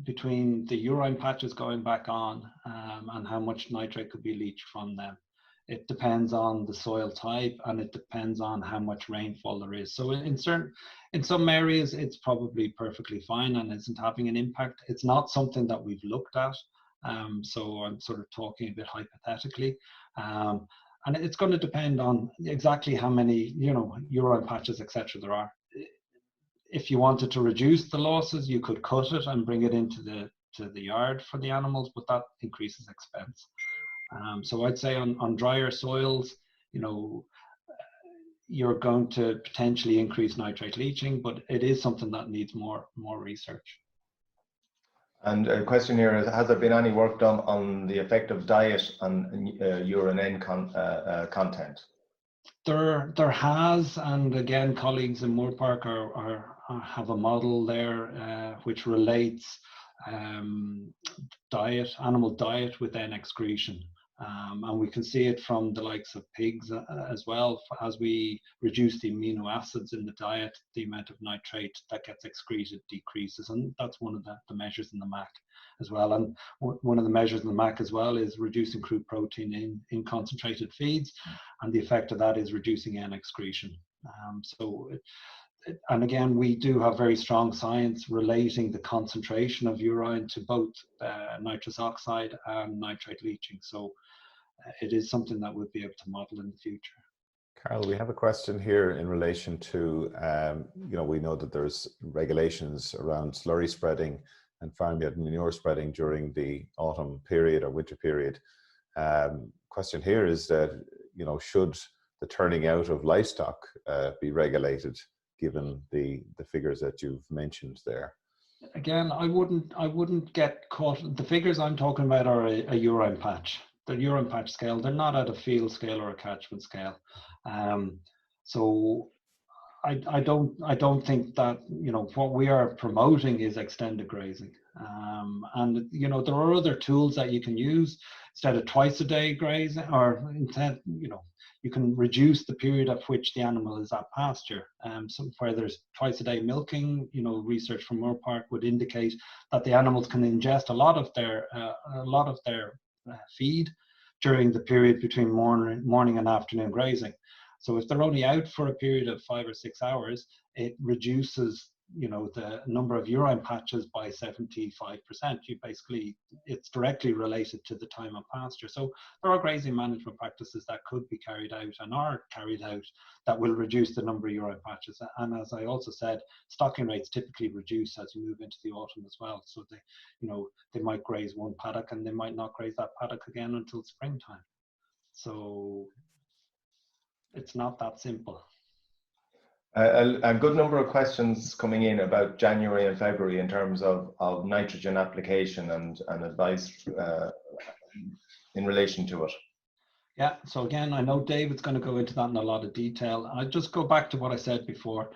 between the urine patches going back on and how much nitrate could be leached from them. It depends on the soil type, and it depends on how much rainfall there is. So in some areas, it's probably perfectly fine and isn't having an impact. It's not something that we've looked at. So I'm sort of talking a bit hypothetically. And it's going to depend on exactly how many, urine patches, etc. there are. If you wanted to reduce the losses, you could cut it and bring it into the yard for the animals, but that increases expense. So I'd say on drier soils, you're going to potentially increase nitrate leaching, but it is something that needs more research. And a question here is, has there been any work done on the effect of diet on urine N content? There has, and again, colleagues in Moorpark have a model there which relates animal diet with N excretion. And we can see it from the likes of pigs as well. As we reduce the amino acids in the diet, the amount of nitrate that gets excreted decreases, and that's one of the measures in the MAC as well. And one of the measures in the MAC as well is reducing crude protein in concentrated feeds, and the effect of that is reducing N excretion. And again, we do have very strong science relating the concentration of urine to both nitrous oxide and nitrate leaching. So it is something that we'll be able to model in the future. Karl, we have a question here in relation to, we know that there's regulations around slurry spreading and farmyard manure spreading during the autumn period or winter period. Question here is that, should the turning out of livestock be regulated, given the figures that you've mentioned there? Again, I wouldn't get caught. The figures I'm talking about are a urine patch. They're urine patch scale. They're not at a field scale or a catchment scale. So I don't think that, what we are promoting is extended grazing. And there are other tools that you can use instead of twice a day grazing, or instead, you can reduce the period at which the animal is at pasture. So where there's twice a day milking, research from Moore Park would indicate that the animals can ingest a lot of their feed during the period between morning and afternoon grazing. So if they're only out for a period of 5 or 6 hours, it reduces, the number of urine patches by 75%. It's directly related to the time of pasture. So there are grazing management practices that could be carried out and are carried out that will reduce the number of urine patches. And as I also said, stocking rates typically reduce as you move into the autumn as well. So they might graze one paddock and they might not graze that paddock again until springtime. So it's not that simple. A good number of questions coming in about January and February in terms of nitrogen application and advice in relation to it. Yeah, so again, I know David's going to go into that in a lot of detail. I'll just go back to what I said before.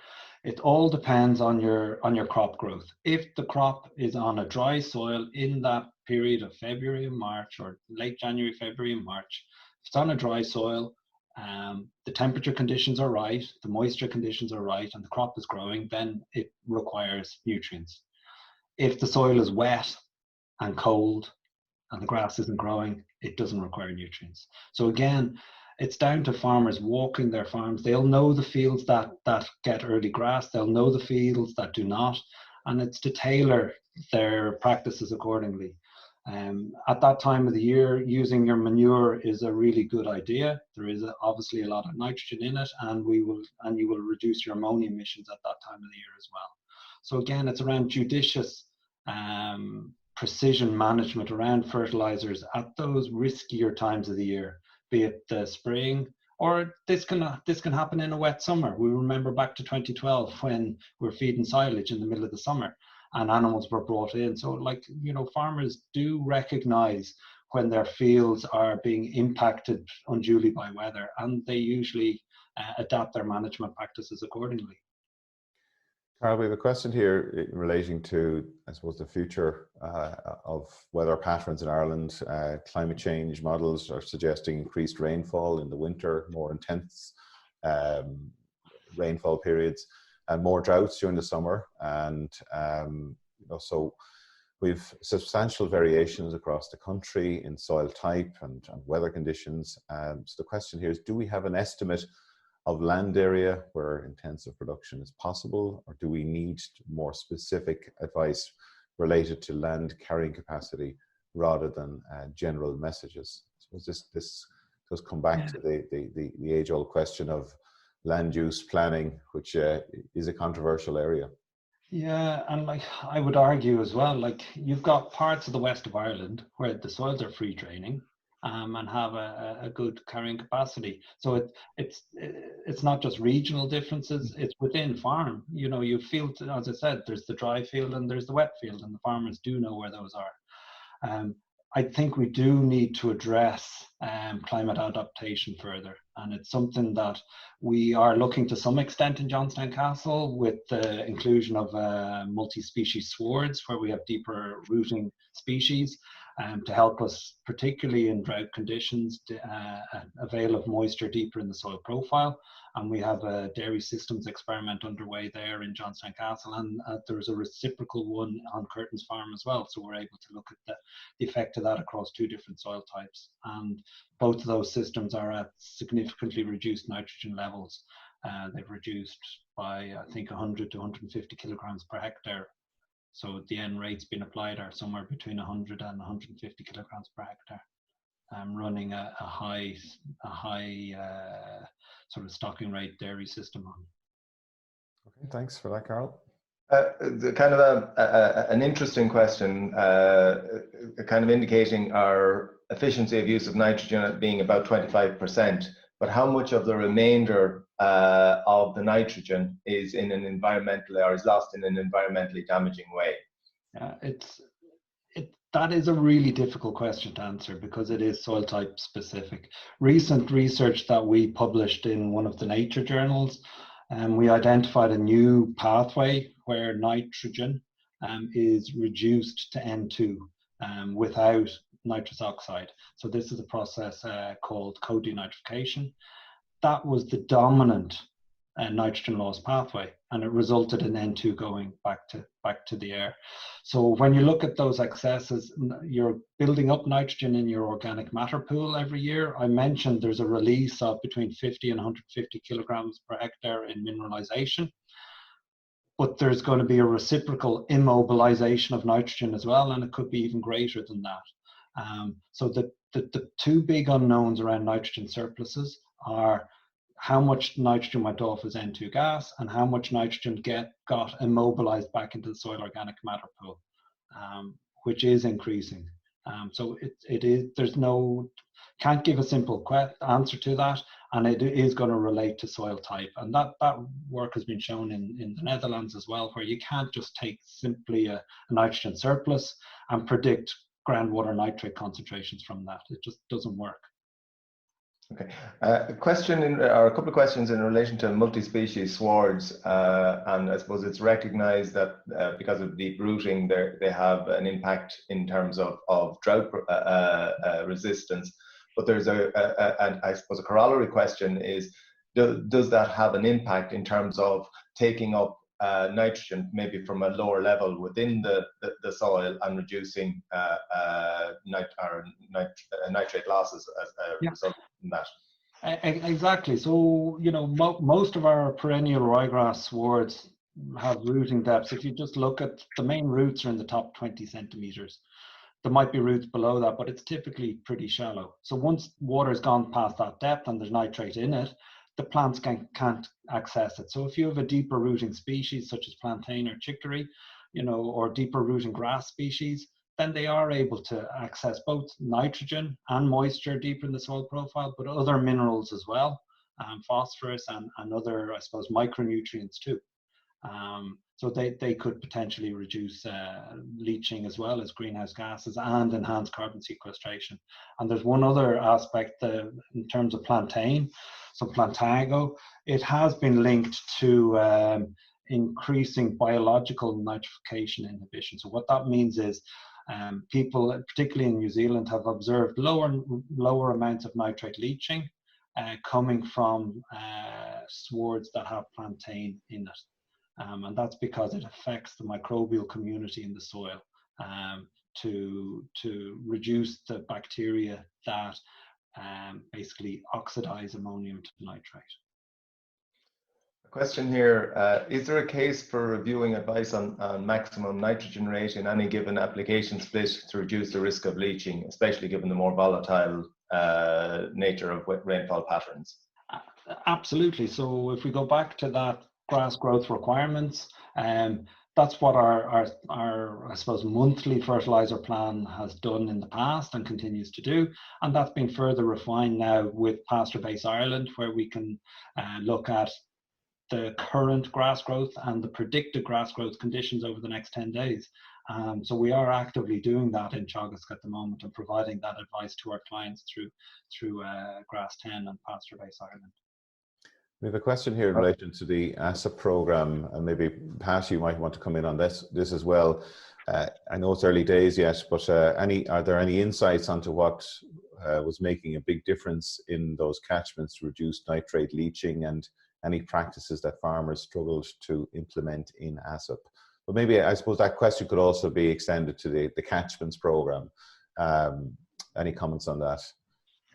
It all depends on your crop growth. If the crop is on a dry soil in that period of February and March, or late January, February and March, if it's on a dry soil, the temperature conditions are right, the moisture conditions are right, and the crop is growing, then it requires nutrients. If the soil is wet and cold and the grass isn't growing, it doesn't require nutrients. So again, it's down to farmers walking their farms. They'll know the fields that get early grass, they'll know the fields that do not, and it's to tailor their practices accordingly. At that time of the year, using your manure is a really good idea. There is obviously a lot of nitrogen in it, and you will reduce your ammonia emissions at that time of the year as well. So again, it's around judicious precision management around fertilizers at those riskier times of the year, be it the spring, or this can happen in a wet summer. We remember back to 2012 when we're feeding silage in the middle of the summer and animals were brought in. So farmers do recognize when their fields are being impacted unduly by weather, and they usually adapt their management practices accordingly. Karl, we have a question here relating to, I suppose, the future of weather patterns in Ireland. Climate change models are suggesting increased rainfall in the winter, more intense rainfall periods, and more droughts during the summer. And so we've substantial variations across the country in soil type and weather conditions. So the question here is, do we have an estimate of land area where intensive production is possible, or do we need more specific advice related to land carrying capacity rather than general messages? I suppose this does come back to the age-old question of land use planning, which is a controversial area. Yeah, and I would argue as well, you've got parts of the west of Ireland where the soils are free draining and have a good carrying capacity. So it's not just regional differences, it's within farm. You feel, as I said, there's the dry field and there's the wet field, and the farmers do know where those are. I think we do need to address climate adaptation further, and it's something that we are looking to some extent in Johnstown Castle with the inclusion of multi-species swards, where we have deeper rooting species to help us, particularly in drought conditions, to avail of moisture deeper in the soil profile. And we have a dairy systems experiment underway there in Johnstown Castle, and there's a reciprocal one on Curtin's Farm as well. So we're able to look at the effect of that across 2 different soil types. And both of those systems are at significantly reduced nitrogen levels. They've reduced by, I think, 100 to 150 kilograms per hectare. So the N rates being applied are somewhere between 100 and 150 kilograms per hectare. Running a high sort of stocking rate dairy system on. Okay, thanks for that, Karl. Kind of an interesting question, kind of indicating our efficiency of use of nitrogen at being about 25%, but how much of the remainder of the nitrogen is in an environmentally, or is lost in an environmentally damaging way? That is a really difficult question to answer because it is soil type specific. Recent research that we published in one of the nature journals And we identified a new pathway where nitrogen is reduced to N2 without nitrous oxide. So this is a process called co-denitrification. That was the dominant nitrogen loss pathway, and it resulted in N2 going back to the air. So when you look at those excesses, you're building up nitrogen in your organic matter pool every year. I mentioned there's a release of between 50 and 150 kilograms per hectare in mineralization, but there's going to be a reciprocal immobilization of nitrogen as well, and it could be even greater than that. So the two big unknowns around nitrogen surpluses are how much nitrogen went off as N2 gas and how much nitrogen got immobilized back into the soil organic matter pool, which is increasing. So it is, can't give a simple answer to that, and it is going to relate to soil type. And that work has been shown in the Netherlands as well, where you can't just take simply a nitrogen surplus and predict groundwater nitrate concentrations from that. It just doesn't work. Okay, a question or a couple of questions in relation to multi-species swards, and I suppose it's recognised that because of deep rooting, they have an impact in terms of drought resistance. But there's I suppose a corollary question is, does that have an impact in terms of taking up nitrogen maybe from a lower level within the soil and reducing nitrate losses as a result of that? Exactly. So, you know, most of our perennial ryegrass swards have rooting depths. If you just look at the main roots are in the top 20 centimeters. There might be roots below that, but it's typically pretty shallow. So once water's gone past that depth and there's nitrate in it, the plants can't access it. So if you have a deeper rooting species such as plantain or chicory, you know, or deeper rooting grass species, then they are able to access both nitrogen and moisture deeper in the soil profile, but other minerals as well, phosphorus and other, I suppose, micronutrients too. So they could potentially reduce leaching as well as greenhouse gases and enhance carbon sequestration. And there's one other aspect in terms of plantain. So Plantago, it has been linked to increasing biological nitrification inhibition. So what that means is people, particularly in New Zealand, have observed lower amounts of nitrate leaching coming from swards that have plantain in it. And that's because it affects the microbial community in the soil to reduce the bacteria that basically oxidize ammonium to nitrate. A question here, is there a case for reviewing advice on maximum nitrogen rate in any given application split to reduce the risk of leaching, especially given the more volatile nature of rainfall patterns? Absolutely. So if we go back to that grass growth requirements, that's what our I suppose monthly fertilizer plan has done in the past and continues to do, and that's been further refined now with Pasture Base Ireland, where we can look at the current grass growth and the predicted grass growth conditions over the next 10 days. So we are actively doing that in Teagasc at the moment and providing that advice to our clients through Grass 10 and Pasture Base Ireland. We have a question here in relation to the ASSA program, and maybe Pat, you might want to come in on this as well. I know it's early days yet, but are there any insights onto what was making a big difference in those catchments to reduce nitrate leaching, and any practices that farmers struggled to implement in ASSA? But maybe I suppose that question could also be extended to the catchments program. Any comments on that?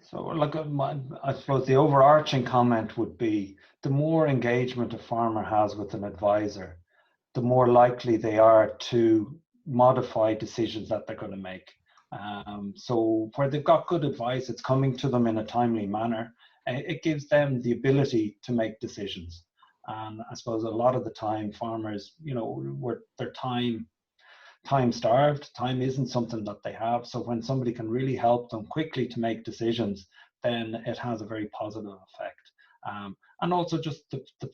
So look, I suppose the overarching comment would be the more engagement a farmer has with an advisor, the more likely they are to modify decisions that they're going to make. So where they've got good advice, it's coming to them in a timely manner. It gives them the ability to make decisions. And I suppose a lot of the time farmers, you know, they're time starved. Time isn't something that they have. So when somebody can really help them quickly to make decisions, then it has a very positive effect. And also just the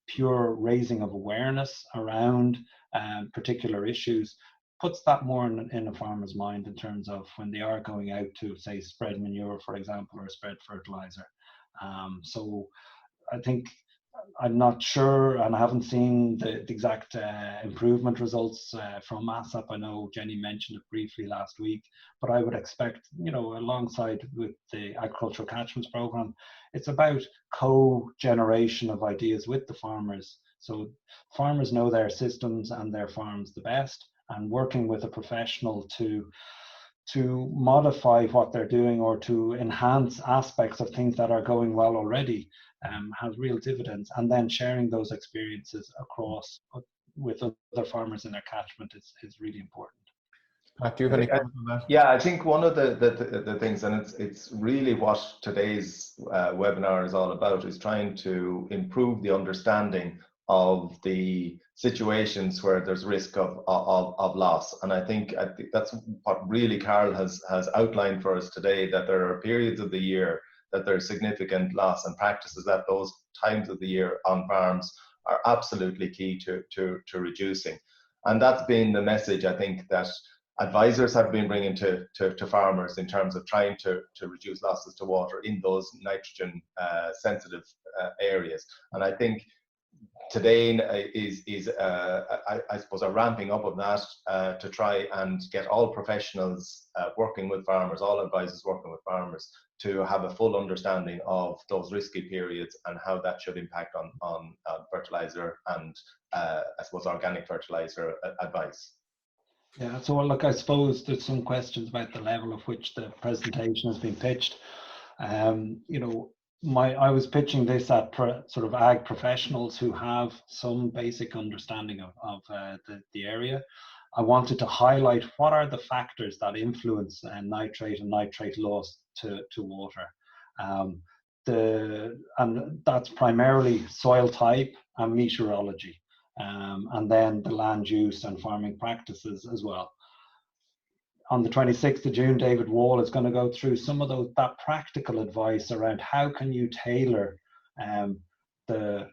pure raising of awareness around particular issues puts that more in a farmer's mind in terms of when they are going out to, say, spread manure, for example, or spread fertilizer. So I think I'm not sure, and I haven't seen the exact improvement results from ASAP. I know Jenny mentioned it briefly last week, but I would expect, alongside with the agricultural catchments program, it's about co-generation of ideas with the farmers. So farmers know their systems and their farms the best, and working with a professional to modify what they're doing or to enhance aspects of things that are going well already has real dividends. And then sharing those experiences across with other farmers in their catchment is really important. Pat, do you have any comment on that? Yeah, I think one of the things, and it's really what today's webinar is all about, is trying to improve the understanding of the situations where there's risk of loss. And I think that's what really Karl has outlined for us today, that there are periods of the year that there's significant loss, and practices at those times of the year on farms are absolutely key to reducing. And that's been the message, I think, that advisors have been bringing to farmers in terms of trying to reduce losses to water in those nitrogen sensitive areas. And I think today is I suppose a ramping up of that to try and get all professionals working with farmers, all advisors working with farmers, to have a full understanding of those risky periods and how that should impact on fertilizer and I suppose organic fertilizer advice. Yeah, so look, I suppose there's some questions about the level of which the presentation has been pitched. I was pitching this at sort of ag professionals who have some basic understanding of the area. I wanted to highlight what are the factors that influence nitrate and nitrate loss to water. And that's primarily soil type and meteorology. And then the land use and farming practices as well. On the 26th of June, David Wall is going to go through some of that practical advice around how can you tailor the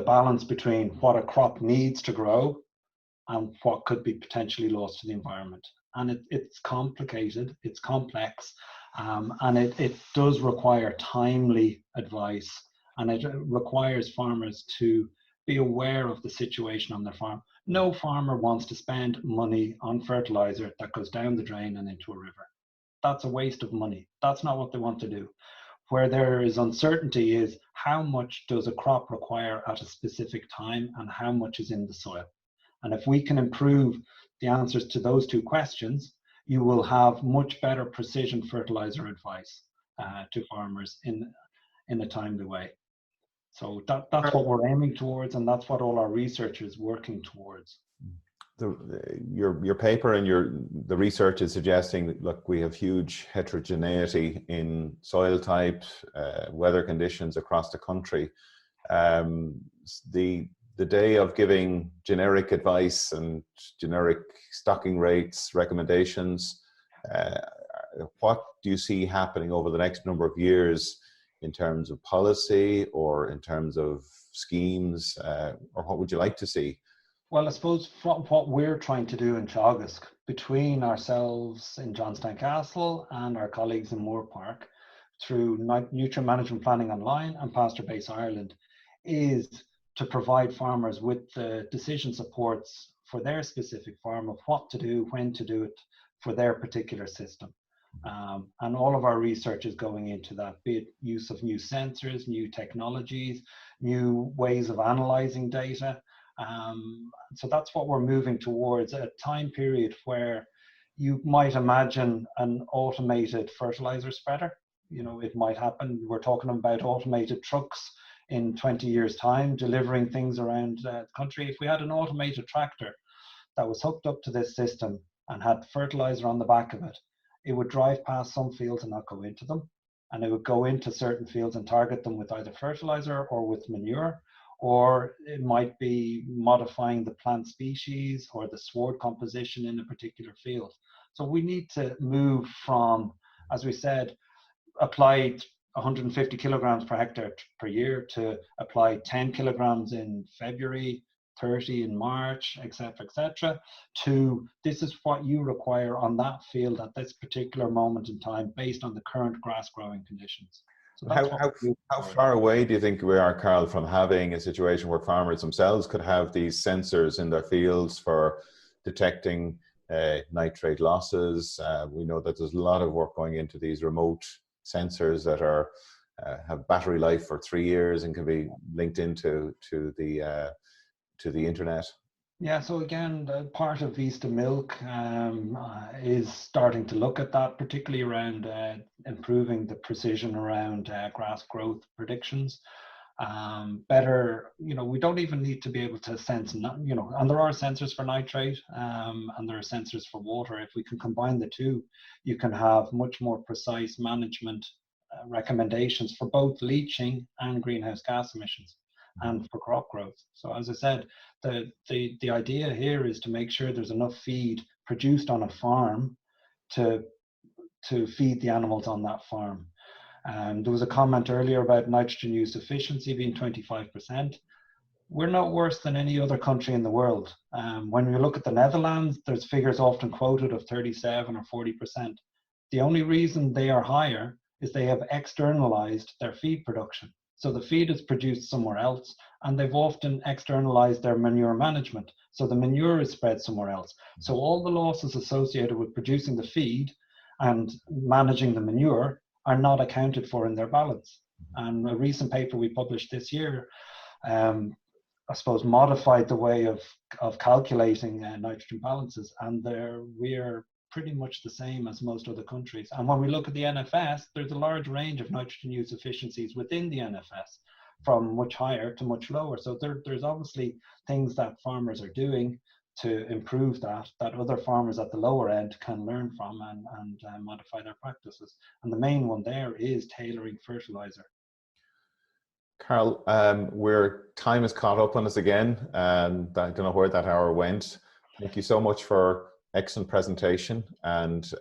balance between what a crop needs to grow and what could be potentially lost to the environment. And it's complicated, it's complex, and it does require timely advice, and it requires farmers to be aware of the situation on their farm. No farmer wants to spend money on fertilizer that goes down the drain and into a river. That's a waste of money. That's not what they want to do. Where there is uncertainty is how much does a crop require at a specific time and how much is in the soil. And if we can improve the answers to those two questions, you will have much better precision fertilizer advice to farmers in a timely way. So that's what we're aiming towards, and that's what all our research is working towards. Your paper and the research is suggesting that, look, we have huge heterogeneity in soil type, weather conditions across the country. The day of giving generic advice and generic stocking rates, recommendations, what do you see happening over the next number of years in terms of policy or in terms of schemes, or what would you like to see? Well, I suppose what we're trying to do in Teagasc, between ourselves in Johnstown Castle and our colleagues in Moore Park, through Nutrient Management Planning Online and Pasture Base Ireland, is to provide farmers with the decision supports for their specific farm of what to do, when to do it for their particular system. And all of our research is going into that, be it use of new sensors, new technologies, new ways of analyzing data. So that's what we're moving towards, a time period where you might imagine an automated fertilizer spreader. It might happen. We're talking about automated trucks in 20 years' time delivering things around the country. If we had an automated tractor that was hooked up to this system and had fertilizer on the back of it, it would drive past some fields and not go into them. And it would go into certain fields and target them with either fertilizer or with manure, or it might be modifying the plant species or the sward composition in a particular field. So we need to move from, as we said, apply 150 kilograms per hectare per year to apply 10 kilograms in February, 30 in March, etc., to this is what you require on that field at this particular moment in time based on the current grass growing conditions. So that's how far away do you think we are, Karl, from having a situation where farmers themselves could have these sensors in their fields for detecting nitrate losses? We know that there's a lot of work going into these remote sensors that are have battery life for 3 years and can be linked into the internet. Yeah, so again, part of Vista Milk is starting to look at that, particularly around improving the precision around grass growth predictions. Better, we don't even need to be able to sense, and there are sensors for nitrate and there are sensors for water. If we can combine the two, you can have much more precise management recommendations for both leaching and greenhouse gas emissions and for crop growth. So as I said, the idea here is to make sure there's enough feed produced on a farm to feed the animals on that farm. There was a comment earlier about nitrogen use efficiency being 25%. We're not worse than any other country in the world. When we look at the Netherlands, there's figures often quoted of 37 or 40%. The only reason they are higher is they have externalized their feed production. So the feed is produced somewhere else, and they've often externalized their manure management. So the manure is spread somewhere else. So all the losses associated with producing the feed and managing the manure are not accounted for in their balance. And a recent paper we published this year, I suppose, modified the way of calculating nitrogen balances, and we're pretty much the same as most other countries. And when we look at the NFS, there's a large range of nitrogen use efficiencies within the NFS, from much higher to much lower. So there's obviously things that farmers are doing to improve that other farmers at the lower end can learn from and modify their practices. And the main one there is tailoring fertilizer. Karl, time has caught up on us again, and I don't know where that hour went. Thank you so much for excellent presentation and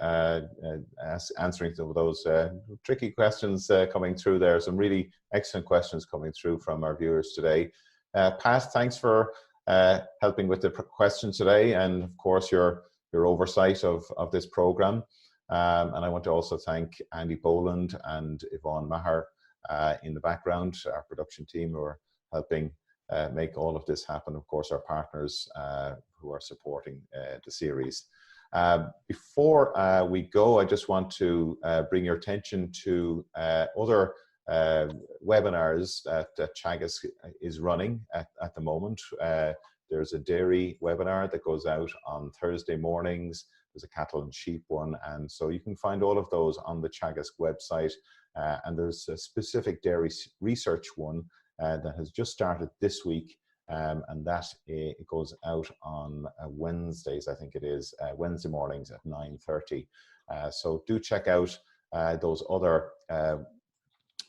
answering some of those tricky questions coming through there. Some really excellent questions coming through from our viewers today. Pat, thanks for helping with the questions today, and of course your oversight of this program. And I want to also thank Andy Boland and Yvonne Maher in the background, our production team, who are helping make all of this happen. Of course, our partners who are supporting the series. Before we go, I just want to bring your attention to other webinars that Teagasc is running at the moment. There's a dairy webinar that goes out on Thursday mornings. There's a cattle and sheep one, and so you can find all of those on the Teagasc website. And there's a specific dairy research one that has just started this week, and that it goes out on Wednesdays, I think it is, Wednesday mornings at 9:30. So do check out those other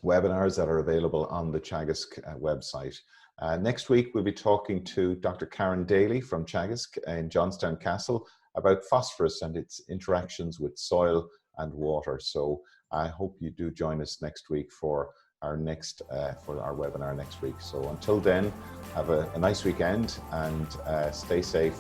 webinars that are available on the Teagasc website. Next week, we'll be talking to Dr. Karen Daly from Teagasc in Johnstown Castle about phosphorus and its interactions with soil and water. So I hope you do join us next week for our webinar next week. So until then, have a nice weekend and stay safe.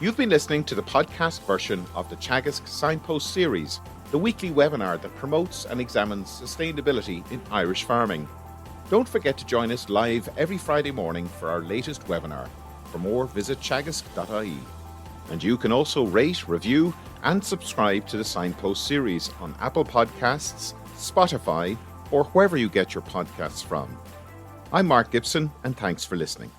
You've been listening to the podcast version of the Teagasc Signpost series, the weekly webinar that promotes and examines sustainability in Irish farming. Don't forget to join us live every Friday morning for our latest webinar. For more, visit teagasc.ie. And you can also rate, review, and subscribe to the Signpost series on Apple Podcasts, Spotify, or wherever you get your podcasts from. I'm Mark Gibson, and thanks for listening.